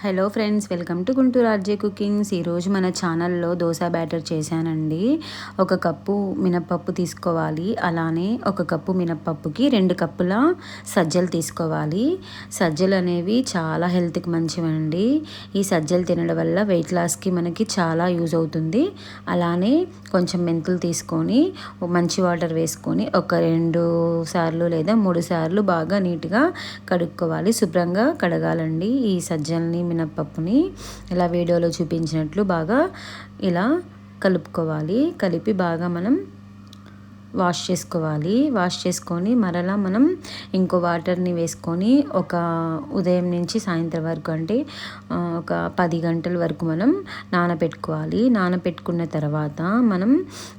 Hello friends, welcome to Guntur RJ cookings. ఈరోజు మన ఛానల్లో దోశ బ్యాటర్ చేశానండి. 1 కప్పు మినప్పప్పు తీసుకోవాలి. అలానే 1 కప్పు మినప్పప్పుకి 2 కప్పుల సజ్జలు తీసుకోవాలి. సజ్జలు అనేవి చాలా హెల్త్కి మంచివండి. ఈ సజ్జలు తినడం వల్ల వెయిట్ లాస్కి మనకి చాలా యూజ్ అవుతుంది. అలానే కొంచెం మెంతులు తీసుకొని మంచి వాటర్ వేసుకొని ఒక 2 సార్లు లేదా 3 సార్లు బాగా నీట్గా కడుక్కోవాలి. శుభ్రంగా కడగాలండి. ఈ సజ్జల్ని మినప్పప్పుని ఇలా వీడియోలో చూపించినట్లు బాగా ఇలా కలుపుకోవాలి. కలిపి బాగా మనం వాష్ చేసుకోవాలి. వాష్ చేసుకొని మరలా మనం ఇంకో వాటర్ని వేసుకొని ఒక ఉదయం నుంచి సాయంత్రం వరకు అంటే ఒక 10 గంటల వరకు మనం నానబెట్టుకోవాలి. నానబెట్టుకున్న తర్వాత మనం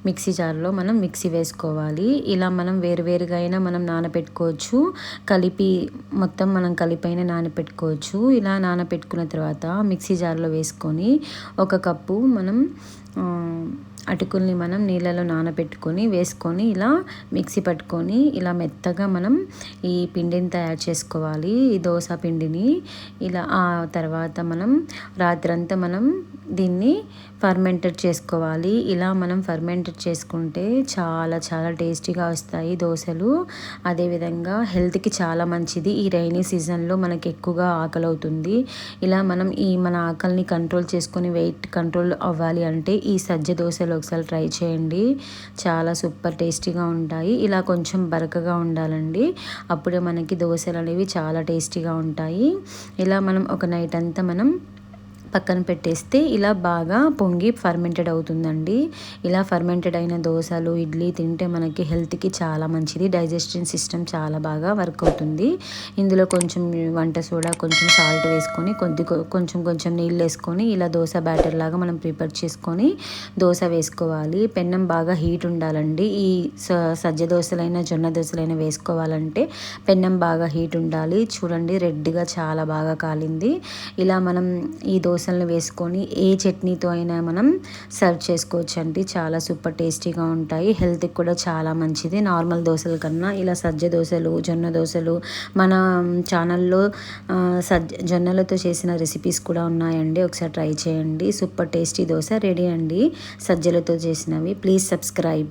మిక్సీ జార్లో మనం మిక్సీ వేసుకోవాలి. ఇలా మనం వేరువేరుగా అయినా మనం నానబెట్టుకోవచ్చు. కలిపి మొత్తం మనం కలిపైన నానబెట్టుకోవచ్చు. ఇలా నానబెట్టుకున్న తర్వాత మిక్సీ జార్లో వేసుకొని 1 కప్పు మనం అటుకుల్ని మనం నీళ్ళలో నానబెట్టుకొని వేసుకొని ఇలా మిక్సీ పట్టుకొని ఇలా మెత్తగా మనం ఈ పిండిని తయారు చేసుకోవాలి. ఈ దోశ పిండిని ఇలా ఆ తర్వాత మనం రాత్రంతా మనం దీన్ని ఫర్మెంటెడ్ చేసుకోవాలి. ఇలా మనం ఫర్మెంటెడ్ చేసుకుంటే చాలా చాలా టేస్టీగా వస్తాయి దోశలు. అదేవిధంగా హెల్త్కి చాలా మంచిది. ఈ రైనీ సీజన్లో మనకి ఎక్కువగా ఆకలి అవుతుంది. ఇలా మనం మన ఆకలిని కంట్రోల్ చేసుకొని వెయిట్ కంట్రోల్ అవ్వాలి అంటే ఈ సజ్జ దోశలు ఒకసారి ట్రై చేయండి. చాలా సూపర్ టేస్టీగా ఉంటాయి. ఇలా కొంచెం బరకగా ఉండాలండి. అప్పుడే మనకి దోశలు అనేవి చాలా టేస్టీగా ఉంటాయి. ఇలా మనం ఒక నైట్ అంతా మనం పక్కన పెట్టేస్తే ఇలా బాగా పొంగి ఫర్మెంటెడ్ అవుతుందండి. ఇలా ఫర్మెంటెడ్ అయిన దోశలు ఇడ్లీ తింటే మనకి హెల్త్కి చాలా మంచిది. డైజెషన్ సిస్టమ్ చాలా బాగా వర్క్ అవుతుంది. ఇందులో కొంచెం వంట సోడా, కొంచెం సాల్ట్ వేసుకొని కొంచెం నీళ్ళు వేసుకొని ఇలా దోశ బ్యాటర్ లాగా మనం ప్రిపేర్ చేసుకొని దోశ వేసుకోవాలి. పెన్నం బాగా హీట్ ఉండాలండి. ఈ సజ్జ దోశలైనా జొన్న దోశలైనా వేసుకోవాలంటే పెన్నం బాగా హీట్ ఉండాలి. చూడండి, రెడ్గా చాలా బాగా కాలింది. ఇలా మనం ఈ దోశలను వేసుకొని ఏ చట్నీతో అయినా మనం సర్వ్ చేసుకోవచ్చు అండి. చాలా సూపర్ టేస్టీగా ఉంటాయి. హెల్త్కి కూడా చాలా మంచిది. నార్మల్ దోశల కన్నా ఇలా సజ్జ దోశలు, జొన్న దోశలు మన ఛానల్లో జొన్నలతో చేసిన రెసిపీస్ కూడా ఉన్నాయండి. ఒకసారి ట్రై చేయండి. సూపర్ టేస్టీ దోశ రెడీ అండి, సజ్జలతో చేసినవి. Please subscribe.